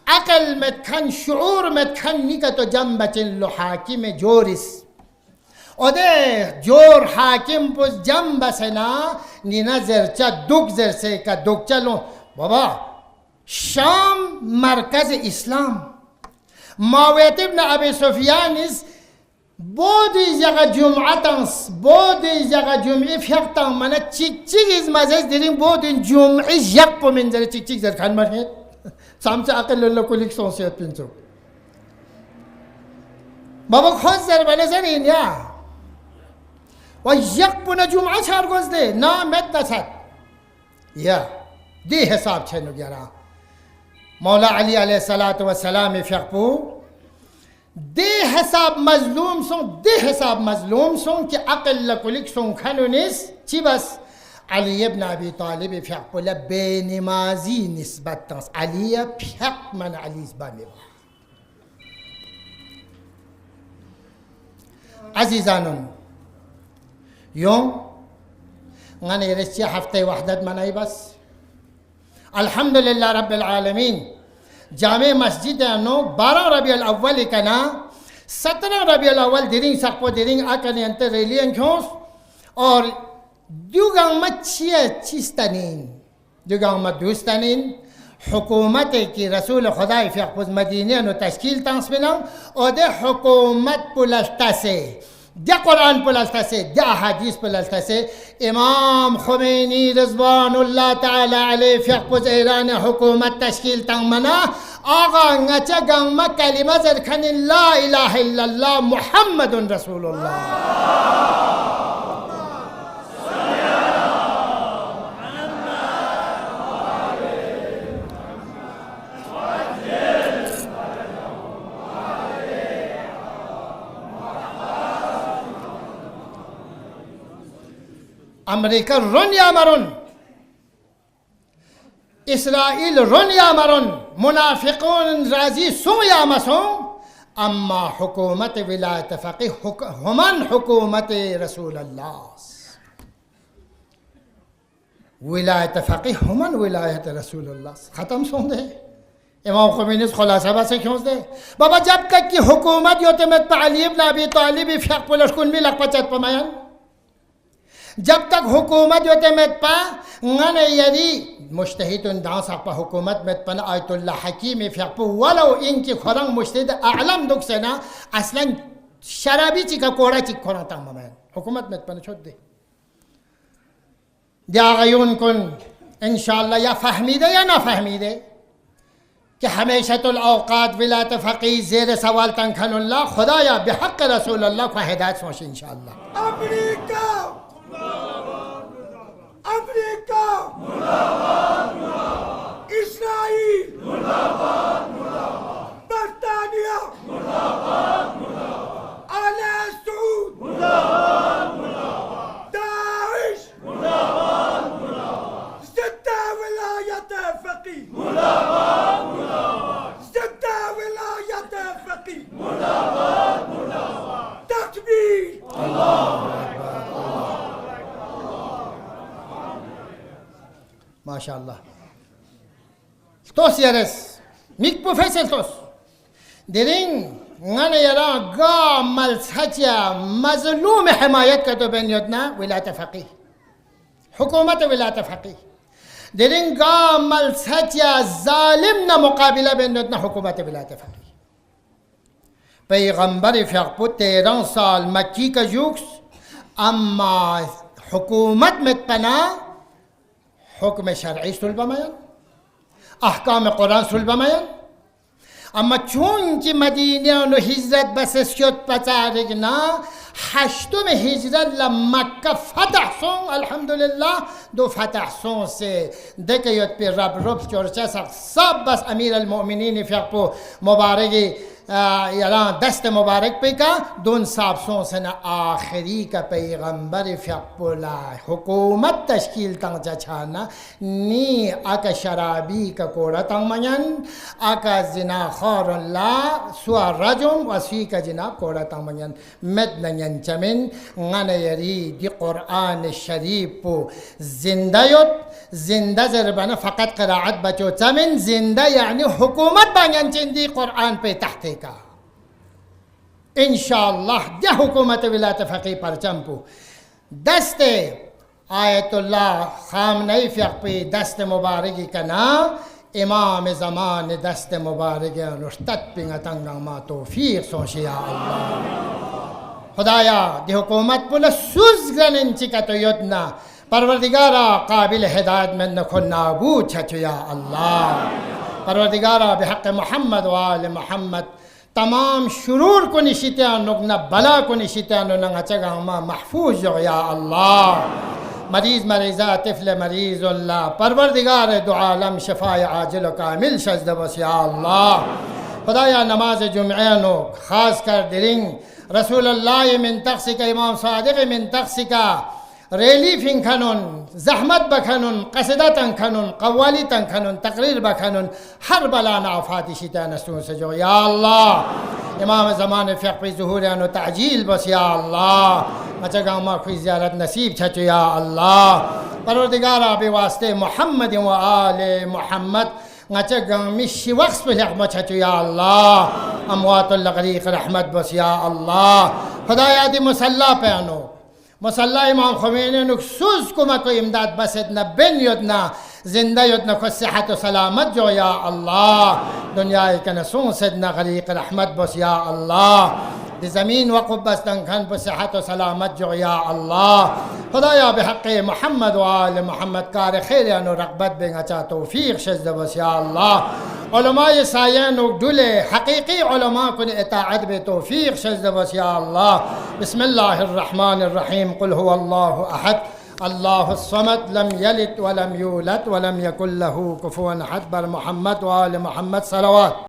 عقل متكن شعور متكن نيكتو جنبة لو حاكم جورس اوده جور حاكم پس جنب سنا نینا زرچا دوک زرسه کا دوک چلو بابا شام مرکز اسلام معاویت ابن ابی سفیان بودی جگہ جمعتانس بودی جگہ جمعی فیقتان منا چیک چیک از مزیز دیرین بودی جمعی یک پو منزل چیک چیک زر خان مرهید سامچه عقل اللہ کلیک سونسیت پینچو بابا خود زر بنظرین یا و یک پو جمعه چار گزده نا مد نسد یا دی حساب چنو گیرا مولا علی علیہ السلام فیقپو دی حساب مظلوم سون کہ عقل لکلک سون کھنو نیس چی بس علی ابن ابی طالب فیقپو لبے نمازی نسبت تنس علی فیق من علی زبانی با عزیزانون یوم غنی رسی هفته وحدت منای بس الحمدللہ رب العالمین جامع مسجد نو 12 ربیع الاول کنا 17 ربیع الاول دیرین سقپو دیرین اکنی انت ریلین کھوس اور دیوگان چیستانین دیوگان دوستانین حکومت کی رسول خدای فی اقبوز مدینه نو تشکیل تانس بینم او ده حکومت پلشتا سے دی قرآن پلستا سے دی احادیث پلستا سے امام خمینی رضوان اللہ تعالی علیہ فیقبوز ایران حکومت تشکیل تنگ منا آغا نچا گنگ کلمہ زرکن لا الہ الا اللہ محمد رسول اللہ امریکا رون یا مرون اسرائیل رون یا مرون منافقون راضی سو یا مسون اما حکومت ولایت فقیه همان حکومت رسول اللہ ولایت فقیه همان ولایت رسول اللہ ختم سون دے امام خمینی خلاصہ باسے کیوں دے بابا جب تک کی حکومت یوتمت پا علی ابن ابی طالب فیق پلشکن می لگ پچت پمائن جب تک حکومت یوتے مت پا غن یری مجتہدون دانسا پا حکومت مت پا آیت اللہ حکیم فیقپو ولو ان کی خورنگ مجتہد اعلم دک سنا اصلا شرابی چی کا کوڑا چی کھونا تماما حکومت مت پا چھوٹ دے دی آغیون کن انشاءاللہ یا فہمیدے یا نہ فہمیدے کہ ہمیشہ الاوقات ولایت فقیہ زیر سوال تنکھن اللہ خدایا بحق رسول اللہ کو ہدایت سوش انشاءاللہ امریکہ امریکہ اسرائیل برطانیہ آل سعود داعش ضد ولایت فقیہ ضد ولایت فقیہ تکبیر اللہ ماشاءاللہ توس یارس میک پروفیسر توس دیرین غن یرا گا ملسچیا مظلوم حمایت کا تو بینیتنا ولایت فقیہ حکومت ولایت فقیہ دیرین گا ملسچیا ظالم نہ مقابلہ بینیتنا حکومت ولایت فقیہ پیغمبر فیقپو 13 سال مکی کا جوکس اما حکومت متپنا حکم شرعی سلبماین احکام قرآن سلبماین اما چون که مدینه و هجرت بسش شد پتارگنا 8 هجرت لمکه فتح سون الحمدلله دو فتح سون سے دیکھ یوت پی رب چورچا سب بس امیر المؤمنین فیقو مبارکی یلان دست مبارک پہ کا دون صاحب سون سن آخری کا پیغمبر فیقولا حکومت تشکیل تنگ چاچانا نی آکا شرابی کا کوڑا تنگ منین آکا زنا خور اللہ سوا رجم وسی کا جنا کوڑا تنگ منین مد نین چمن غن یری دی قرآن شریف پو زندیت زنده زربانه فقط قرائت بچو تمن زنده یعنی حکومت بانگن چندی قرآن پہ تحتے کا انشاءاللہ ده حکومت ولایت فقیه پرچم پو دست آیت الله خامنه‌ای فقی دست مبارکی کنا امام زمان دست مبارک رشتت بینگتنگا ما توفیق سوشی یا اللہ خدایا دی حکومت پولا سوزگرن انچی کتو یدنا پروردگارا قابل هدایت من نکن نابود چچو یا اللہ پروردگارا بحق محمد و آل محمد تمام شرور کو نشیتیان نگنا بلا کو نشیتیان نگنا چگا ما محفوظ جو یا اللہ مریض مریضہ طفل مریض اللہ پروردگار دو عالم شفای عاجل و کامل شجد بس یا اللہ خدایا نماز جمعینو خاص کر درنگ رسول اللہ من تقسی کا امام صادق من تقسی کا ریلیفین کنن زحمت بکنن قصدتن کنن قوالیتن کنن تقریر بکنن ہر بلا نافاتی شیطان نسون سے جو یا اللہ امام زمان فقی ظہورانو تعجیل بس یا اللہ مچگا ما کوئی زیارت نصیب چھچو یا اللہ پروردگارا بواسطے محمد و آل محمد ngacagang mishi waqs pilih machachu ya Allah amwatul lagriq rahmat bas ya Allah khudaya di musalla pe ano musalla imam khomeini nuk suz kuma ko imdad basedna ben yodna zinda yodna ko sihat و salamat jo ya Allah dunya kana sun sedna gariq rahmat bas ya Allah دی زمین وقف بستن کن پر صحت و سلامت جو یا اللہ خدایا بحق محمد و آل محمد کار خیر و رغبت بینگا چا توفیق شجد بس یا اللہ علماء سائین و دل حقیقی علماء کن اطاعت بے توفیق شجد بس یا اللہ بسم اللہ الرحمن الرحیم قل هو اللہ احد اللہ الصمد لم یلد ولم یولد ولم یکن له کفوا احد بر محمد و آل محمد صلوات